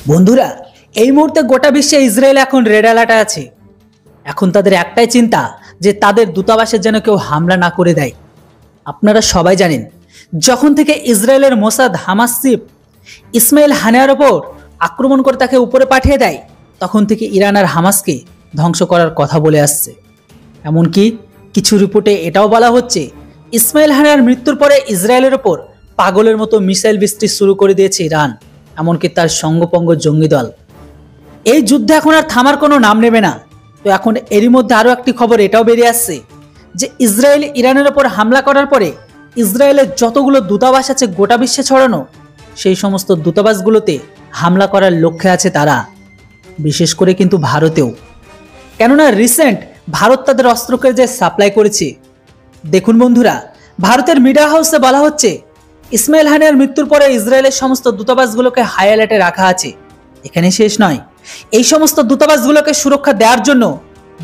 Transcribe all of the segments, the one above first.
বন্ধুরা, এই মুহূর্তে গোটা বিশ্বে ইসরায়েল এখন রেড অ্যালার্টে আছে। এখন তাদের একটাই চিন্তা যে তাদের দূতাবাসের যেন কেউ হামলা না করে দেয়। আপনারা সবাই জানেন, যখন থেকে ইসরায়েলের মোসাদ হামাস চিফ ইসমাইল হানিয়ার ওপর আক্রমণ করে তাকে উপরে পাঠিয়ে দেয়, তখন থেকে ইরান আর হামাসকে ধ্বংস করার কথা বলে আসছে। এমনকি কিছু রিপোর্টে এটাও বলা হচ্ছে, ইসমাইল হানিয়ার মৃত্যুর পরে ইসরায়েলের ওপর পাগলের মতো মিসাইল বৃষ্টি শুরু করে দিয়েছে ইরান, এমনকি তার সঙ্গপঙ্গ জঙ্গি দল। এই যুদ্ধে এখন আর থামার কোনো নাম নেবে না। তো এখন এরই মধ্যে আরও একটি খবর এটাও বেরিয়ে আসছে যে ইসরায়েল ইরানের ওপর হামলা করার পরে ইসরায়েলের যতগুলো দূতাবাস আছে গোটা বিশ্বে ছড়ানো, সেই সমস্ত দূতাবাসগুলোতে হামলা করার লক্ষ্যে আছে তারা, বিশেষ করে কিন্তু ভারতেও। কেননা রিসেন্ট ভারত তাদের অস্ত্রকে যে সাপ্লাই করেছে। দেখুন বন্ধুরা, ভারতের মিডিয়া হাউসে বলা হচ্ছে ইসমাইল হানিয়ার মৃত্যুর পরে ইসরায়েলের সমস্ত দূতাবাসগুলোকে হাই অ্যালার্টে রাখা আছে। এখানে শেষ নয়, এই সমস্ত দূতাবাসগুলোকে সুরক্ষা দেওয়ার জন্য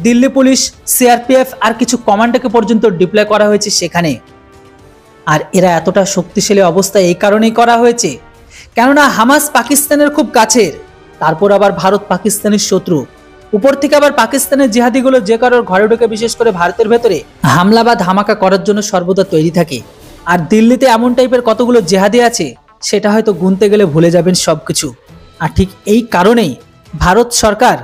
দিল্লি পুলিশ, সিআরপিএফ আর কিছু কমান্ডোকে পর্যন্ত ডিপ্লয় করা হয়েছে সেখানে। আর এরা এতটা শক্তিশালী অবস্থা এই কারণেই করা হয়েছে কেননা হামাস পাকিস্তানের খুব কাছের, তারপর আবার ভারত পাকিস্তানের শত্রু, উপর থেকে আবার পাকিস্তানের জিহাদিগুলো যে কারোর ঘরে ঢুকে বিশেষ করে ভারতের ভেতরে হামলা বা ধামাকা করার জন্য সর্বদা তৈরি থাকে। আর দিল্লিতে এমন টাইপের কতগুলো জেহাদি আছে সেটা হয়তো গুনতে গেলে ভুলে যাবেন সবকিছু। আর ঠিক এই কারণেই ভারত সরকার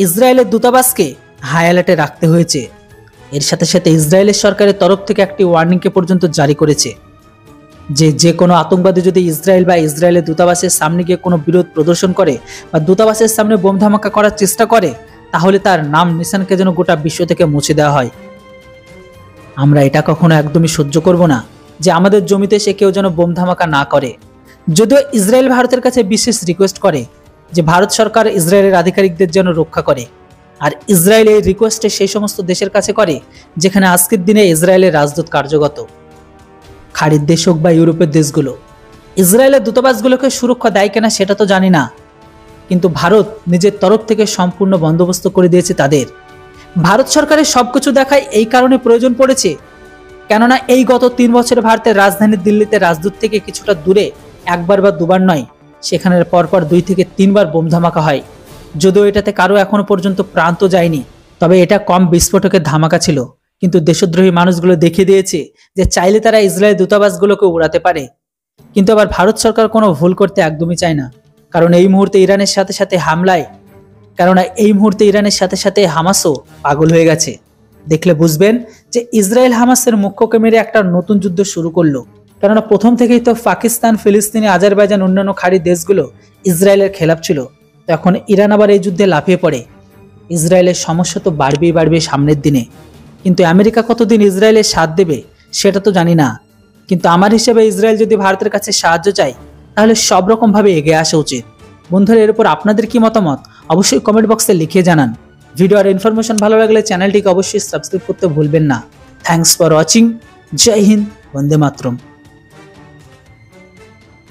ইসরায়েলের দূতাবাসকে হাই অ্যালার্টে রাখতে হয়েছে। এর সাথে সাথে ইসরায়েলের সরকারের তরফ থেকে একটি ওয়ার্নিংকে পর্যন্ত জারি করেছে যে কোনো আতঙ্কবাদী যদি ইসরায়েল বা ইসরায়েলের দূতাবাসের সামনে গিয়ে কোনো বিরোধ প্রদর্শন করে বা দূতাবাসের সামনে বোম ধামাকা করার চেষ্টা করে, তাহলে তার নাম নিশানকে যেন গোটা বিশ্ব থেকে মুছে দেওয়া হয়। আমরা এটা কখনো একদমই সহ্য করব না যে আমাদের জমিতে সে কেউ যেন বোম ধামাকা না করে। যদিও ইসরায়েল ভারতের কাছে বিশেষ রিকোয়েস্ট করে যে ভারত সরকার ইসরায়েলের আধিকারিকদের যেন রক্ষা করে। আর ইসরায়েল এই রিকোয়েস্টে সেই সমস্ত দেশের কাছে করে যেখানে আজকের দিনে ইসরায়েলের রাজদূত কার্যগত। খাড়ির দেশ হোক বা ইউরোপের দেশগুলো ইসরায়েলের দূতাবাসগুলোকে সুরক্ষা দেয় কিনা সেটা তো জানি না, কিন্তু ভারত নিজের তরফ থেকে সম্পূর্ণ বন্দোবস্ত করে দিয়েছে তাদের। ভারত সরকারের সবকিছু দেখায় এই কারণে প্রয়োজন পড়েছে কেননা এই গত 3 বছরে ভারতের রাজধানী দিল্লিতে রাজদূত থেকে কিছুটা দূরে একবার বা দুবার নয়, সেখানে পরপর 2 থেকে 3 বার বোম ধামাকা হয়। যদিও এটাতে কারো এখনো পর্যন্ত প্রাণ তো যায়নি, তবে এটা কম বিস্ফোরকের ধামাকা ছিল। কিন্তু দেশদ্রোহী মানুষগুলো দেখিয়ে দিয়েছে যে চাইলে তারা ইসরায়েল দূতাবাসগুলোকে উড়াতে পারে। কিন্তু আবার ভারত সরকার কোনো ভুল করতে একদমই চায় না, কারণ এই মুহূর্তে ইরানের সাথে সাথে হামাসও পাগল হয়ে গেছে। দেখলে বুঝবেন যে ইসরায়েল হামাসের মুখ্যকে মেরে একটা নতুন যুদ্ধ শুরু করলো। কেননা প্রথম থেকেই তো পাকিস্তান, ফিলিস্তিনি, আজারবাইজান অন্যান্য খাড়ি দেশগুলো ইসরায়েলের খেলাফ ছিল। তখন ইরান আবার এই যুদ্ধে লাফিয়ে পড়ে। ইসরায়েলের সমস্যা তো বাড়বে সামনের দিনে, কিন্তু আমেরিকা কতদিন ইসরায়েলের সাথ দেবে সেটা তো জানি না। কিন্তু আমার হিসেবে ইসরায়েল যদি ভারতের কাছে সাহায্য চায় তাহলে সব রকম ভাবে এগিয়ে আসা উচিত। বন্ধুরা, এর উপর আপনাদের কি মতামত অবশ্যই কমেন্ট বক্সে লিখে জানান। ভিডিও আর ইনফরমেশন ভালো লাগলে চ্যানেলটিকে অবশ্যই সাবস্ক্রাইব করতে ভুলবেন না। Thanks for watching. জয় হিন্দ, বন্দে মাতরম।